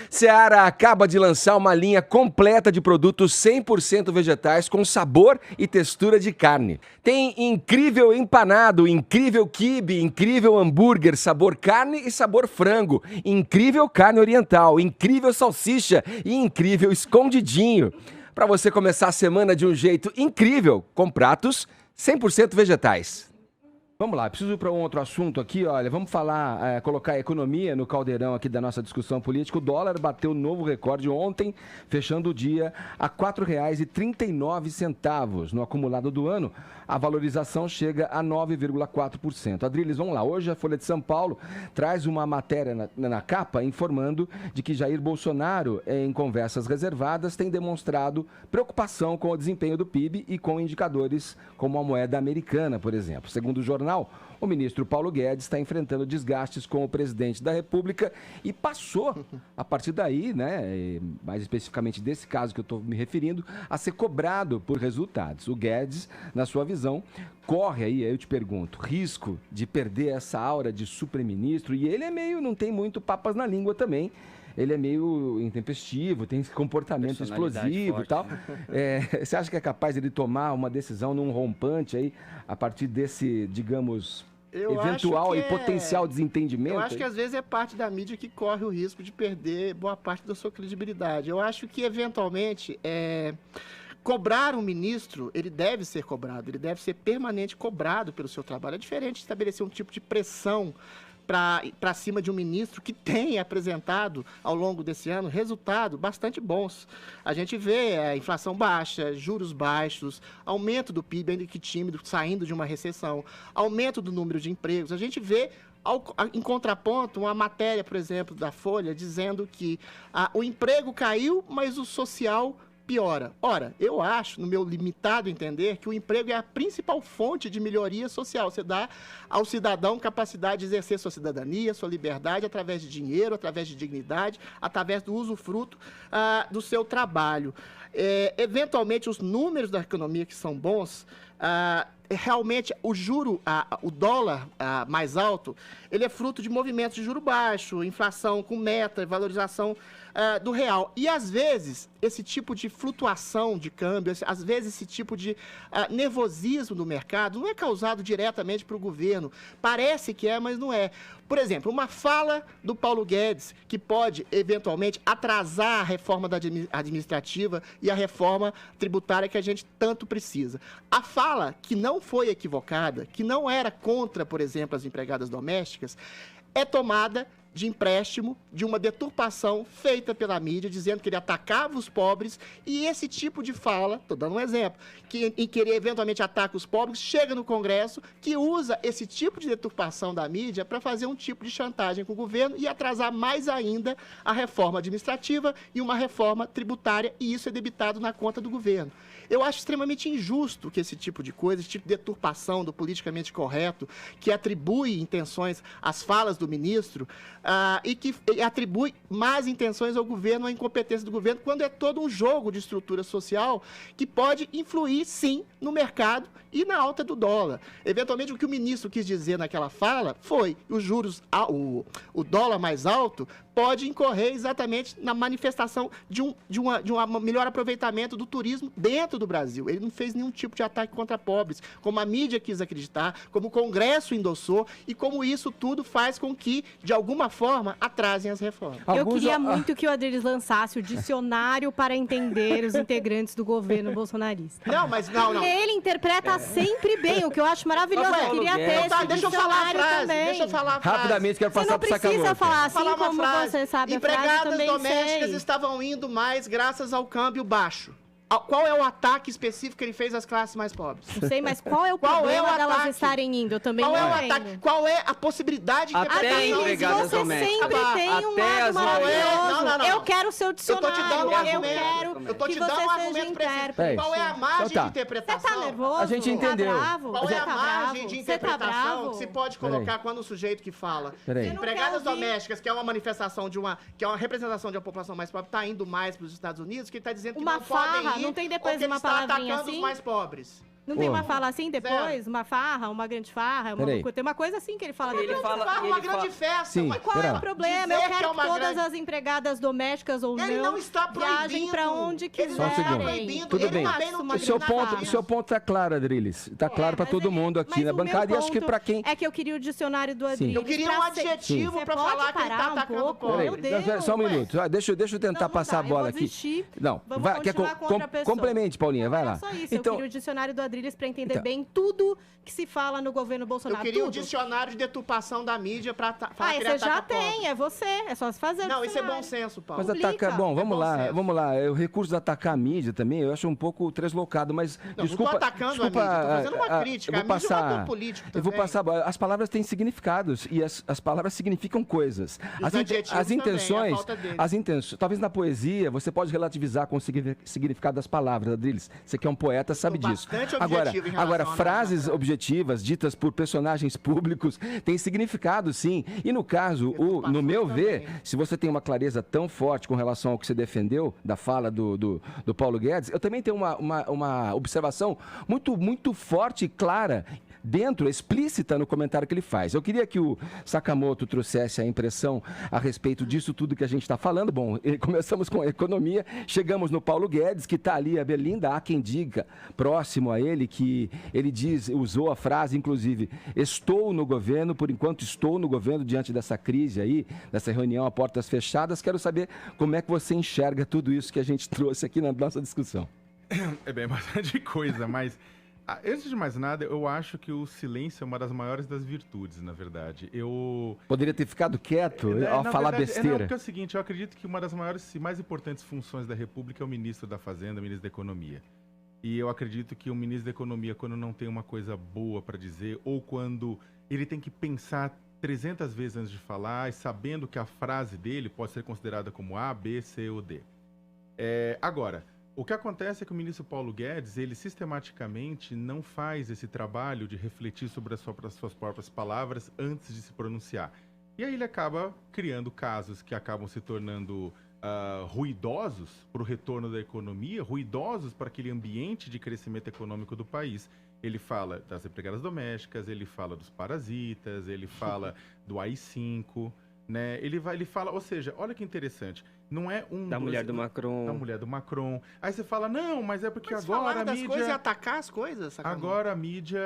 Seara acaba de lançar uma linha completa de produtos 100% vegetais com sabor e textura de carne. Tem incrível empanado, incrível quibe, incrível hambúrguer, sabor carne e sabor frango, incrível carne oriental, incrível salsicha e incrível escondidinho. Para você começar a semana de um jeito incrível, com pratos 100% vegetais. Vamos lá, preciso ir para um outro assunto aqui, olha, vamos falar, colocar a economia no caldeirão aqui da nossa discussão política. O dólar bateu novo recorde ontem, fechando o dia a R$ 4,39. No acumulado do ano, a valorização chega a 9,4%. Adriles, vamos lá, hoje a Folha de São Paulo traz uma matéria na capa informando de que Jair Bolsonaro, em conversas reservadas, tem demonstrado preocupação com o desempenho do PIB e com indicadores como a moeda americana, por exemplo. Segundo o jornal, o ministro Paulo Guedes está enfrentando desgastes com o presidente da República e passou, a partir daí, né, mais especificamente desse caso que eu estou me referindo, a ser cobrado por resultados. O Guedes, na sua visão, corre aí, eu te pergunto, risco de perder essa aura de super-ministro, e ele é meio, não tem muito papas na língua também. Ele é meio intempestivo, tem esse comportamento explosivo forte. E tal. Você acha que é capaz de ele tomar uma decisão num rompante aí, a partir desse, digamos, eventual e potencial desentendimento? Eu acho que às vezes é parte da mídia que corre o risco de perder boa parte da sua credibilidade. Eu acho que, eventualmente, cobrar um ministro, ele deve ser cobrado, ele deve ser permanente cobrado pelo seu trabalho. É diferente de estabelecer um tipo de pressão para cima de um ministro que tem apresentado, ao longo desse ano, resultados bastante bons. A gente vê a inflação baixa, juros baixos, aumento do PIB, ainda que tímido, saindo de uma recessão, aumento do número de empregos. A gente vê, em contraponto, uma matéria, por exemplo, da Folha, dizendo que o emprego caiu, mas o social piora. Ora, eu acho, no meu limitado entender, que o emprego é a principal fonte de melhoria social. Você dá ao cidadão capacidade de exercer sua cidadania, sua liberdade, através de dinheiro, através de dignidade, através do usufruto do seu trabalho. Eventualmente, os números da economia que são bons, realmente o juro, o dólar mais alto, ele é fruto de movimentos de juro baixo, inflação com meta, valorização do real. E, às vezes, esse tipo de flutuação de câmbio, às vezes esse tipo de nervosismo do mercado não é causado diretamente para o governo. Parece que é, mas não é. Por exemplo, uma fala do Paulo Guedes que pode, eventualmente, atrasar a reforma administrativa e a reforma tributária que a gente tanto precisa. A fala que não foi equivocada, que não era contra, por exemplo, as empregadas domésticas, é tomada de empréstimo, de uma deturpação feita pela mídia, dizendo que ele atacava os pobres, e esse tipo de fala, estou dando um exemplo, em que ele eventualmente ataca os pobres, chega no Congresso, que usa esse tipo de deturpação da mídia para fazer um tipo de chantagem com o governo e atrasar mais ainda a reforma administrativa e uma reforma tributária, e isso é debitado na conta do governo. Eu acho extremamente injusto que esse tipo de coisa, esse tipo de deturpação do politicamente correto, que atribui intenções às falas do ministro e que atribui más intenções ao governo, à incompetência do governo, quando é todo um jogo de estrutura social que pode influir, sim, no mercado e na alta do dólar. Eventualmente, o que o ministro quis dizer naquela fala foi os juros, o dólar mais alto pode incorrer exatamente na manifestação de um melhor aproveitamento do turismo dentro do Brasil. Ele não fez nenhum tipo de ataque contra pobres, como a mídia quis acreditar, como o Congresso endossou, e como isso tudo faz com que, de alguma forma, atrasem as reformas. Eu queria muito que o Adriles lançasse o dicionário para entender os integrantes do governo bolsonarista. Não, mas não. Ele interpreta sempre bem, o que eu acho maravilhoso. Eu queria ter esse dicionário também. Deixa eu falar a frase. Rapidamente, quero passar para o Você não precisa falar assim falar como frase. Você sabe Empregadas a domésticas estavam indo mais graças ao câmbio baixo. Qual é o ataque específico que ele fez às classes mais pobres? Não sei, mas qual é o problema delas estarem indo? Eu também não entendo. Qual é a possibilidade que até empregadas domésticas. Você sempre tem um lado maravilhoso. Não. Eu quero o seu dicionário. Eu tô te dando um argumento. Eu tô te dando um argumento preciso. Qual é a margem de interpretação? Você tá nervoso? A gente entendeu. Qual é a margem de interpretação que se pode colocar quando o sujeito que fala empregadas domésticas, que é uma manifestação que é uma representação de uma população mais pobre, está indo mais para os Estados Unidos, que está dizendo que não podem ir, não tem depois uma palavrinha assim? Os mais pobres. Não tem uma fala assim depois? Uma farra, uma grande farra? Tem uma coisa assim que ele fala. Uma grande festa. Sim, mas qual é o problema? Eu quero que todas as empregadas domésticas ou não viajem para onde quiserem. Só um segundo. Tudo bem. O seu ponto está claro, Adriles. Está claro para todo mundo aqui na bancada. E acho que para quem... É que eu queria o dicionário do Adriles. Eu queria um adjetivo para falar que ele está atacando o povo. Meu Deus. Só um minuto. Deixa eu tentar passar a bola aqui. Não, complemente, Paulinha. Vai lá. Só isso. Eu queria o dicionário do Adriles para entender bem tudo que se fala no governo Bolsonaro. Eu queria um dicionário de deturpação da mídia para falar que ele você já tem, é você. É só se fazer. Não, isso é bom senso, Paulo. Mas ataca... Bom, vamos lá. O recurso de atacar a mídia também, eu acho um pouco deslocado, mas desculpa... Não tô atacando a mídia, tô fazendo uma crítica. A mídia é um ator político também. Eu vou passar... As palavras têm significados e as palavras significam coisas. As intenções... Talvez na poesia você pode relativizar com o significado das palavras, Adriles. Você que é um poeta sabe disso. Agora frases objetivas ditas por personagens públicos têm significado, sim. E no caso, no meu ver, se você tem uma clareza tão forte com relação ao que você defendeu da fala do Paulo Guedes, eu também tenho uma observação muito forte e clara explícita no comentário que ele faz. Eu queria que o Sakamoto trouxesse a impressão a respeito disso tudo que a gente está falando. Bom, começamos com a economia, chegamos no Paulo Guedes, que está ali, a Belinda, há quem diga, próximo a ele, que ele usou a frase, inclusive, estou no governo, por enquanto estou no governo diante dessa crise aí, dessa reunião a portas fechadas. Quero saber como é que você enxerga tudo isso que a gente trouxe aqui na nossa discussão. É bem bastante coisa, mas... Antes de mais nada, eu acho que o silêncio é uma das maiores das virtudes, na verdade. Poderia ter ficado quieto ao falar besteira. Porque é o seguinte, eu acredito que uma das maiores e mais importantes funções da República é o ministro da Fazenda, o ministro da Economia. E eu acredito que o ministro da Economia, quando não tem uma coisa boa para dizer, ou quando ele tem que pensar 300 vezes antes de falar, e sabendo que a frase dele pode ser considerada como A, B, C ou D. Agora... O que acontece é que o ministro Paulo Guedes, ele sistematicamente não faz esse trabalho de refletir sobre as suas próprias palavras antes de se pronunciar. E aí ele acaba criando casos que acabam se tornando ruidosos para o retorno da economia, ruidosos para aquele ambiente de crescimento econômico do país. Ele fala das empregadas domésticas, ele fala dos parasitas, ele fala do AI-5, né? Ele fala, ou seja, olha que interessante. Não é mulher do Macron. Da mulher do Macron. Aí você fala, não, mas é porque mas agora a mídia... das coisas e atacar as coisas, sacanagem. Agora a mídia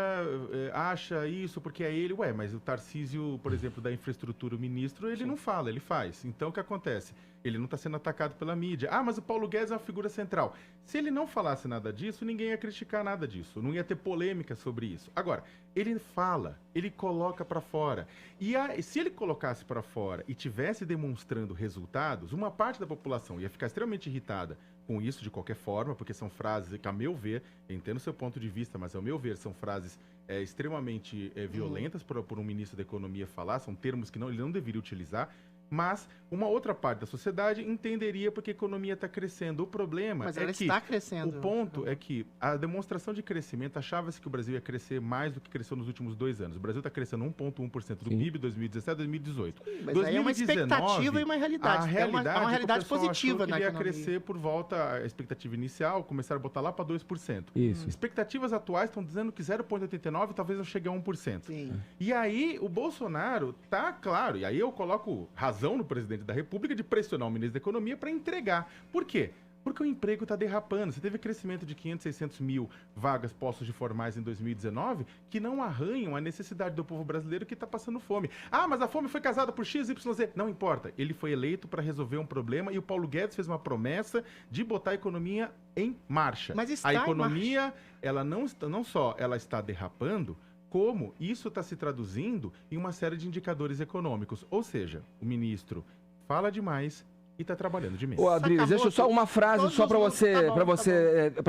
acha isso porque é ele. Ué, mas o Tarcísio, por exemplo, da infraestrutura, o ministro, ele não fala, ele faz. Então o que acontece? Ele não está sendo atacado pela mídia. Ah, mas o Paulo Guedes é uma figura central. Se ele não falasse nada disso, ninguém ia criticar nada disso. Não ia ter polêmica sobre isso. Agora, ele fala, ele coloca para fora. E se ele colocasse para fora e tivesse demonstrando resultados, uma parte da população ia ficar extremamente irritada com isso de qualquer forma, porque são frases que, a meu ver, eu entendo o seu ponto de vista, mas ao meu ver são frases extremamente violentas por um ministro da Economia falar, são termos que ele não deveria utilizar. Mas uma outra parte da sociedade entenderia porque a economia está crescendo. O problema é que está crescendo. O ponto é que a demonstração de crescimento, achava-se que o Brasil ia crescer mais do que cresceu nos últimos 2 anos. O Brasil está crescendo 1,1% do PIB 2017 2018. Mas 2019, aí é uma expectativa e uma realidade. É uma realidade positiva na economia. Ia crescer por volta, a expectativa inicial, começaram a botar lá para 2%. Isso. Expectativas atuais estão dizendo que 0,89 talvez não chegue a 1%. Sim. E aí o Bolsonaro tá claro, e aí eu coloco razão no presidente da República de pressionar o ministro da Economia para entregar. Por quê? Porque o emprego está derrapando. Você teve crescimento de 500, 600 mil vagas postos de formais em 2019 que não arranham a necessidade do povo brasileiro que está passando fome. Ah, mas a fome foi causada por X, Y, Z. Não importa. Ele foi eleito para resolver um problema e o Paulo Guedes fez uma promessa de botar a economia em marcha. Mas está a economia, ela não só ela está derrapando, como isso está se traduzindo em uma série de indicadores econômicos. Ou seja, o ministro fala demais e está trabalhando de menos. Ô, Adriles, deixa eu só uma frase só para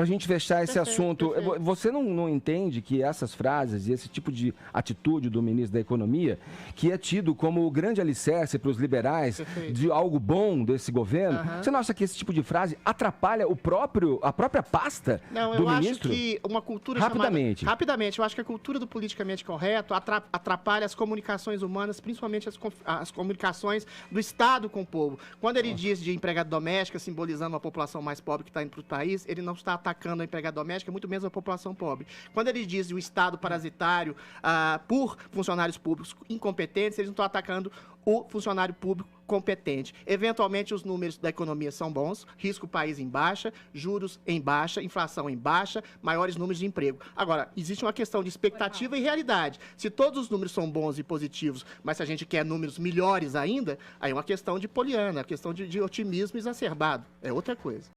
a gente fechar esse assunto. Perfeito. Você não entende que essas frases e esse tipo de atitude do ministro da Economia, que é tido como o grande alicerce para os liberais de algo bom desse governo, você não acha que esse tipo de frase atrapalha a própria pasta do ministro? Não, eu acho que uma cultura Rapidamente, eu acho que a cultura do politicamente correto atrapalha as comunicações humanas, principalmente as comunicações do Estado com o povo. Quando ele diz de empregada doméstica, simbolizando uma população mais pobre que está indo para o país, ele não está atacando a empregada doméstica, muito menos a população pobre. Quando ele diz de um Estado parasitário por funcionários públicos incompetentes, eles não estão atacando o funcionário público competente. Eventualmente, os números da economia são bons, risco país em baixa, juros em baixa, inflação em baixa, maiores números de emprego. Agora, existe uma questão de expectativa e realidade. Se todos os números são bons e positivos, mas se a gente quer números melhores ainda, aí é uma questão de poliana, questão de otimismo exacerbado. É outra coisa.